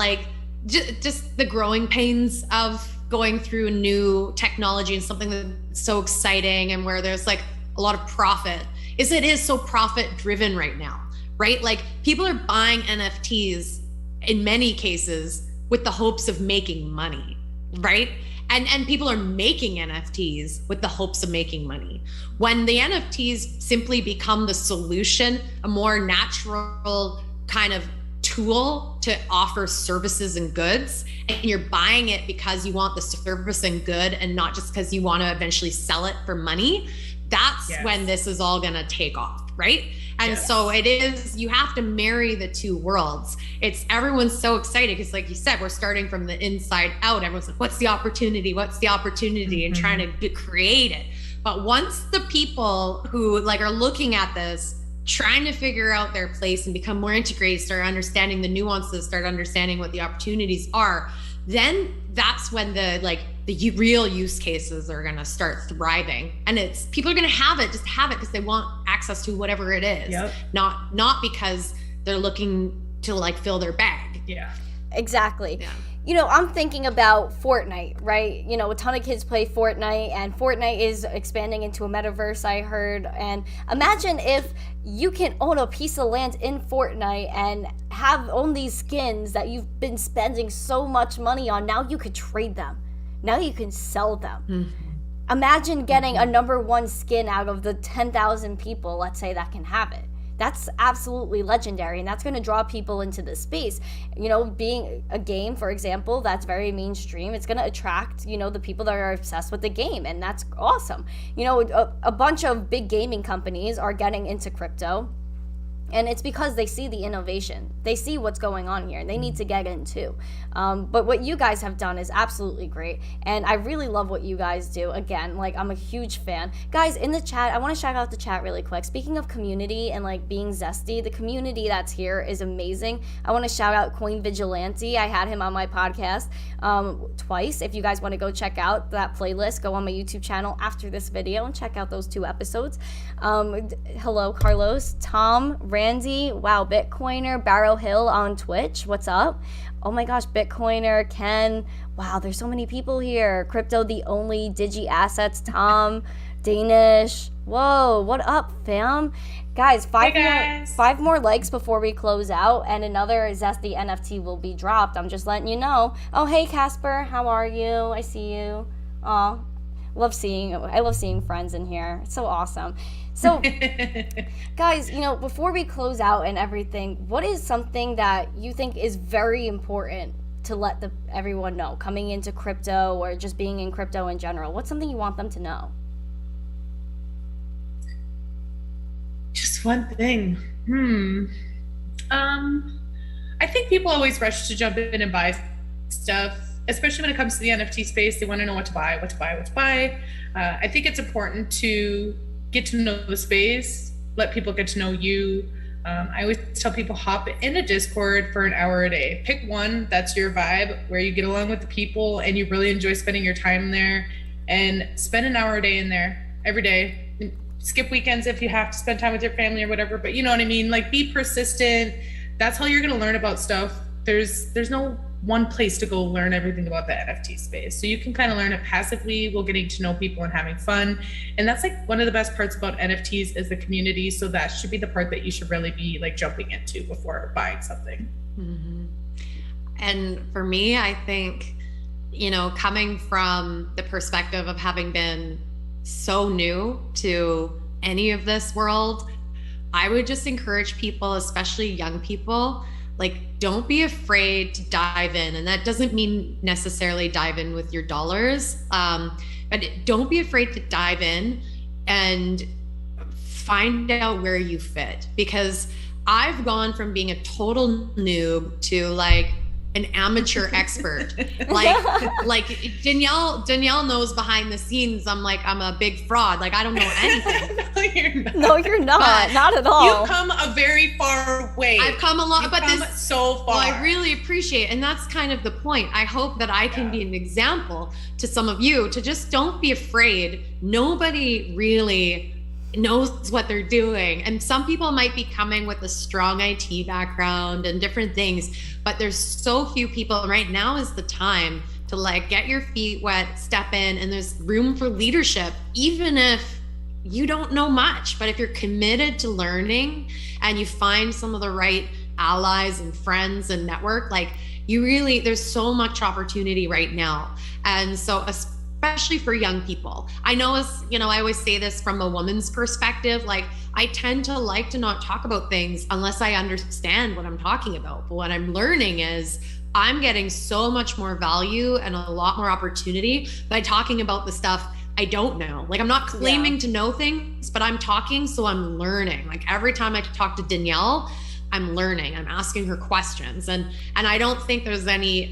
just the growing pains of going through new technology and something that's so exciting and where there's a lot of profit, is it is so profit driven right now, right? People are buying NFTs in many cases with the hopes of making money, right? And people are making NFTs with the hopes of making money. When the NFTs simply become the solution, a more natural kind of tool to offer services and goods, and you're buying it because you want the service and good and not just because you want to eventually sell it for money, that's when this is all going to take off, right? And so it is, you have to marry the two worlds. Everyone's so excited because, like you said, we're starting from the inside out. Everyone's like, what's the opportunity? What's the opportunity? And trying to create it. But once the people who are looking at this, trying to figure out their place and become more integrated, start understanding the nuances, start understanding what the opportunities are, then that's when the real use cases are going to start thriving. And people are going to have it because they want access to whatever it is. Yep. Not because they're looking to fill their bag. Yeah. Exactly. Yeah. I'm thinking about Fortnite, right? A ton of kids play Fortnite, and Fortnite is expanding into a metaverse, I heard. And imagine if you can own a piece of land in Fortnite and own these skins that you've been spending so much money on. Now you could trade them. Now you can sell them. Mm-hmm. Imagine getting a number one skin out of the 10,000 people, let's say, that can have it. That's absolutely legendary, and that's going to draw people into this space. Being a game, for example, that's very mainstream. It's going to attract, the people that are obsessed with the game, and that's awesome. A bunch of big gaming companies are getting into crypto. And it's because they see the innovation. They see what's going on here, and they need to get in too. But what you guys have done is absolutely great, and I really love what you guys do. Again, like, I'm a huge fan. Guys, in the chat, I want to shout out the chat really quick. Speaking of community and like being zesty, the community that's here is amazing. I want to shout out Coin Vigilante. I had him on my podcast twice. If you guys want to go check out that playlist, go on my YouTube channel after this video and check out those 2 episodes. Hello, Carlos, Tom, Randy, wow, Bitcoiner, Barrow Hill on Twitch, what's up? Oh my gosh, Bitcoiner, Ken, wow, there's so many people here. Crypto the Only, Digi Assets, Tom, Danish, whoa, what up, fam? Guys, 5 more likes before we close out, and another Zesty NFT will be dropped. I'm just letting you know. Oh, hey, Casper, how are you? I see you. Aw, I love seeing friends in here. It's so awesome. So, guys, before we close out and everything, what is something that you think is very important to let everyone know coming into crypto or just being in crypto in general? What's something you want them to know? Just one thing. I think people always rush to jump in and buy stuff, especially when it comes to the NFT space. They want to know what to buy. I think it's important to get to know the space, let people get to know you. I always tell people, hop in a Discord for an hour a day. Pick one that's your vibe, where you get along with the people and you really enjoy spending your time there, and spend an hour a day in there every day. Skip weekends if you have to spend time with your family or whatever, but you know what I mean? Like, be persistent. That's how you're going to learn about stuff. There's no one place to go learn everything about the NFT space. So you can kind of learn it passively while getting to know people and having fun. And that's like one of the best parts about NFTs is the community. So that should be the part that you should really be like jumping into before buying something. Mm-hmm. And for me, I think, coming from the perspective of having been so new to any of this world, I would just encourage people, especially young people, like, don't be afraid to dive in. And that doesn't mean necessarily dive in with your dollars, but don't be afraid to dive in and find out where you fit. Because I've gone from being a total noob to like an amateur expert. Like Danielle knows behind the scenes, I'm a big fraud. Like, I don't know anything. No, you're not. No, you're not. Not at all. You've come a very far way. I've come a lot, but so far. Well, I really appreciate it. And that's kind of the point. I hope that I can be an example to some of you to just don't be afraid. Nobody really knows what they're doing. And some people might be coming with a strong IT background and different things, but there's so few people. Right now is the time to like get your feet wet, step in, and there's room for leadership, even if you don't know much. But if you're committed to learning and you find some of the right allies and friends and network, like, there's so much opportunity right now. And so especially for young people. I know, I always say this from a woman's perspective, like, I tend to like to not talk about things unless I understand what I'm talking about. But what I'm learning is I'm getting so much more value and a lot more opportunity by talking about the stuff I don't know. Like, I'm not claiming to know things, but I'm talking, so I'm learning. Like, every time I talk to Danielle, I'm learning. I'm asking her questions. And I don't think there's any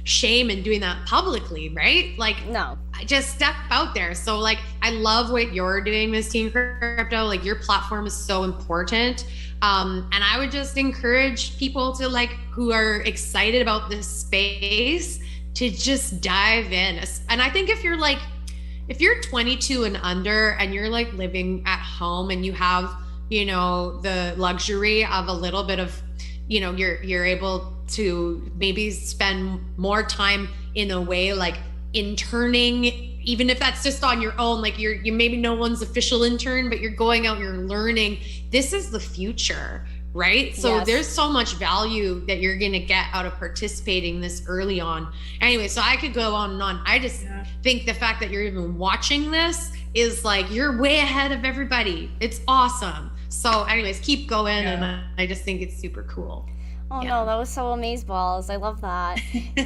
shame in doing that publicly, right? Like, no, I just step out there. So like, I love what you're doing, Miss Teen Crypto. Like, your platform is so important. And I would just encourage people to, like, who are excited about this space, to just dive in. And I think if you're 22 and under and you're like living at home and you have, the luxury of a little bit of, you're able to maybe spend more time in a way like interning, even if that's just on your own, like you maybe no one's official intern, but you're going out, you're learning. This is the future, right? So there's so much value that you're going to get out of participating this early on. Anyway, so I could go on and on. I just think the fact that you're even watching this is like, you're way ahead of everybody. It's awesome. So anyways, keep going. And I just think it's super cool. Oh no, that was so amazeballs. I love that.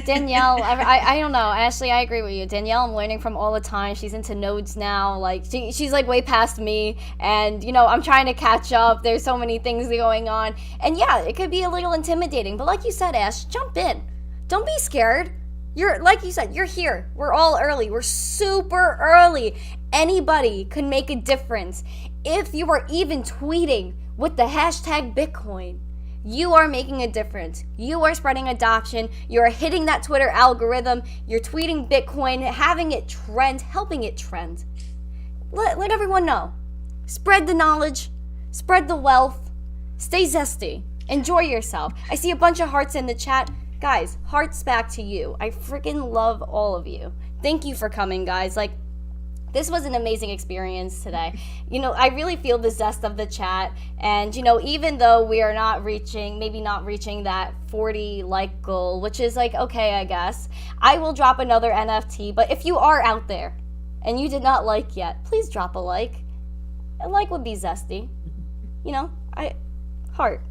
Danielle, I don't know. Ashley, I agree with you. Danielle, I'm learning from all the time. She's into nodes now. Like she's like way past me, and I'm trying to catch up. There's so many things going on, and yeah, it could be a little intimidating. But like you said, Ash, jump in. Don't be scared. You're like you said, you're here. We're all early. We're super early. Anybody can make a difference. If you are even tweeting with the hashtag Bitcoin, you are making a difference. You are spreading adoption. You are hitting that Twitter algorithm. You're tweeting Bitcoin, having it trend, helping it trend. Let everyone know. Spread the knowledge. Spread the wealth. Stay zesty. Enjoy yourself. I see a bunch of hearts in the chat. Guys, hearts back to you. I freaking love all of you. Thank you for coming, guys. Like, this was an amazing experience today. I really feel the zest of the chat. And, even though we are maybe not reaching that 40 like goal, which is like, okay, I guess, I will drop another NFT. But if you are out there and you did not like yet, please drop a like. A like would be zesty. Heart.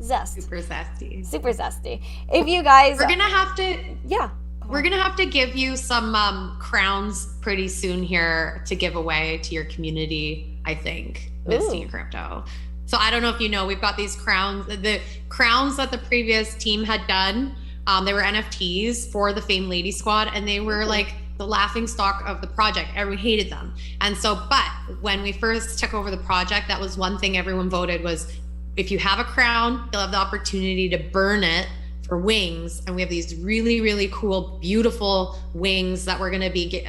Zest. Super zesty. Super zesty. If you guys... We're going to have to... Yeah. We're going to have to give you some crowns pretty soon here to give away to your community, I think, Miss Teen Crypto. So I don't know if you know, we've got these crowns. The crowns that the previous team had done, they were NFTs for the Fame Lady Squad, and they were like the laughing stock of the project. Everyone hated them. And so, but when we first took over the project, that was one thing everyone voted was, if you have a crown, you'll have the opportunity to burn it for wings. And we have these really, really cool, beautiful wings that we're going to be,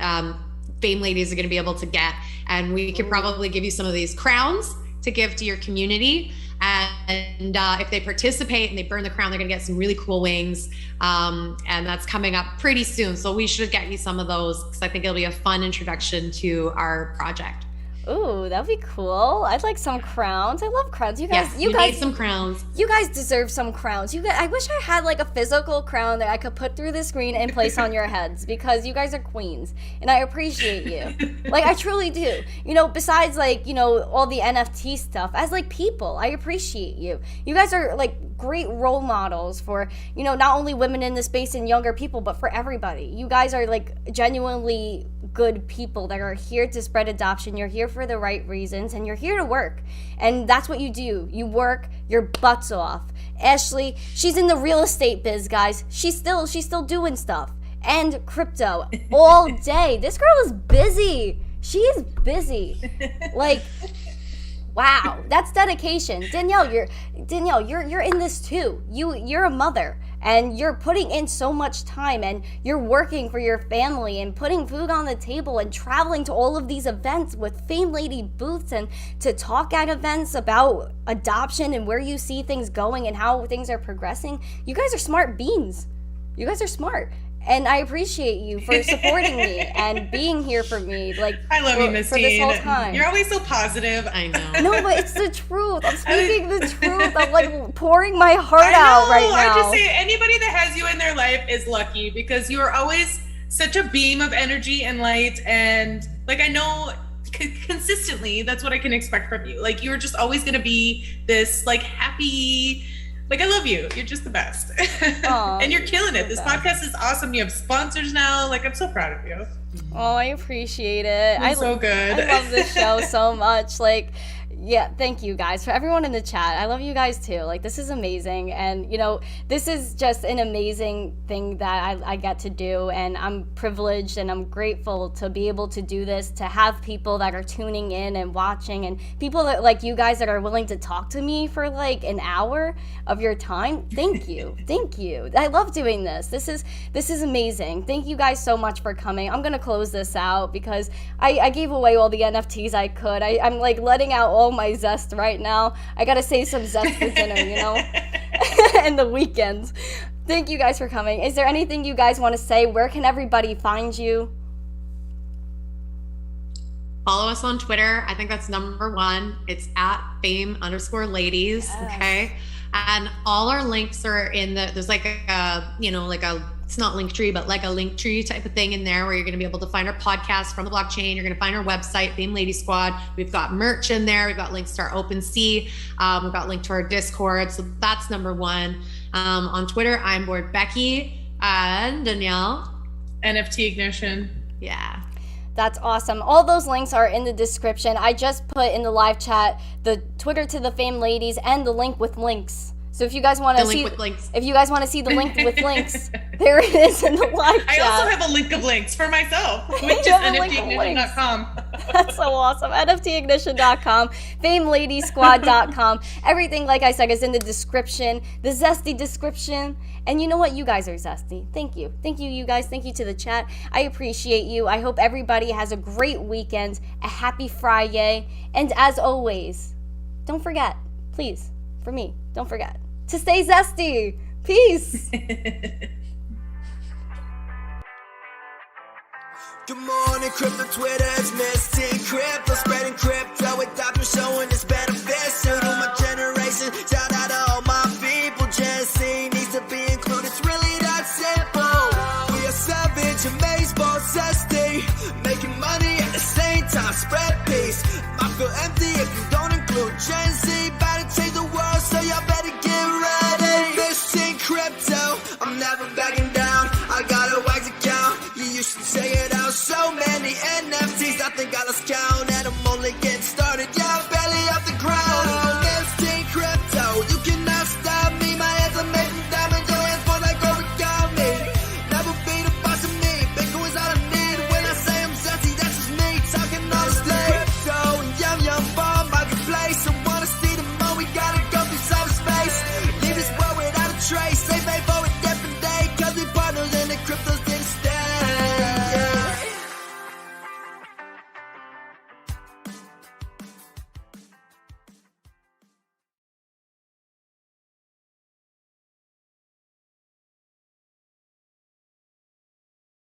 Fame Ladies are going to be able to get. And we could probably give you some of these crowns to give to your community. And if they participate and they burn the crown, they're going to get some really cool wings. And that's coming up pretty soon. So we should get you some of those because I think it'll be a fun introduction to our project. Ooh, that'd be cool. I'd like some crowns. I love crowns. You guys, yes, you guys need some crowns. You guys deserve some crowns. I wish I had like a physical crown that I could put through the screen and place on your heads because you guys are queens and I appreciate you. Like I truly do. Besides like, all the NFT stuff, as like people, I appreciate you. You guys are like great role models for, not only women in the space and younger people, but for everybody. You guys are like genuinely good people that are here to spread adoption. You're here for the right reasons and you're here to work. And that's what you do. You work your butts off. Ashley, she's in the real estate biz, guys. She's still doing stuff. And crypto all day. This girl is busy. She is busy. Like, wow, that's dedication. Danielle, you're in this too. You're a mother and you're putting in so much time and you're working for your family and putting food on the table and traveling to all of these events with Fame Lady booths and to talk at events about adoption and where you see things going and how things are progressing. You guys are smart beans. You guys are smart. And I appreciate you for supporting me and being here for me. Like I love you, Miss for this Teen. whole time. You're always so positive. I know. No, but it's the truth. I'm speaking the truth. I'm like pouring my heart out right now. I just say anybody that has you in their life is lucky because you are always such a beam of energy and light. And like I know consistently, that's what I can expect from you. Like you're just always going to be this like happy. Like, I love you. You're just the best. Aww, and you're killing it. This podcast is awesome. You have sponsors now. Like, I'm so proud of you. Oh, I appreciate it. You're so good. I love this show so much. Like, yeah, thank you guys for everyone in the chat. I love you guys too. Like, this is amazing. And, this is just an amazing thing that I get to do. And I'm privileged and I'm grateful to be able to do this, to have people that are tuning in and watching and people that like you guys that are willing to talk to me for like an hour of your time. Thank you. Thank you. I love doing this. This is amazing. Thank you guys so much for coming. I'm going to close this out because I gave away all the NFTs I could. I'm like letting out all my zest right now. I gotta save some zest for dinner, and the weekends. Thank you guys for coming. Is there anything you guys want to say? Where can everybody find you? Follow us on Twitter. I think that's number one. It's at fame_ladies. Yes. Okay. And all our links are in there's like it's not Linktree, but like a Linktree type of thing in there where you're going to be able to find our podcast from the blockchain. You're going to find our website, Fame Lady Squad. We've got merch in there. We've got links to our OpenSea. We've got link to our Discord. So that's number one. On Twitter, I'm Bored Becky. And Danielle. NFT Ignition. Yeah. That's awesome. All those links are in the description. I just put in the live chat the Twitter to the Fame Ladies and the link with links. So if you guys want to see, if you guys want to see the link with links, there it is in the live chat. I also have a link of links for myself, which is nftignition.com. That's so awesome. nftignition.com, fameladiesquad.com. Everything, like I said, is in the description, the zesty description. And you know what? You guys are zesty. Thank you. Thank you, you guys. Thank you to the chat. I appreciate you. I hope everybody has a great weekend, a happy Friday. And as always, don't forget, please, for me, don't forget to stay zesty. Peace. Good morning, crypto Twitter is missing crypto, spreading crypto with doctors showing its benefits to my generation. Shout out to all my people, Gen Z needs to be included. It's really that simple. We are savage, amazed, both zesty, making money at the same time. Spread peace. I feel empty if you don't include Gen Z. About to change the world, so y'all better get ready. Missing crypto, I'm never backing down. I got a wax account. You should check it out. So many NFTs, I think I lost count.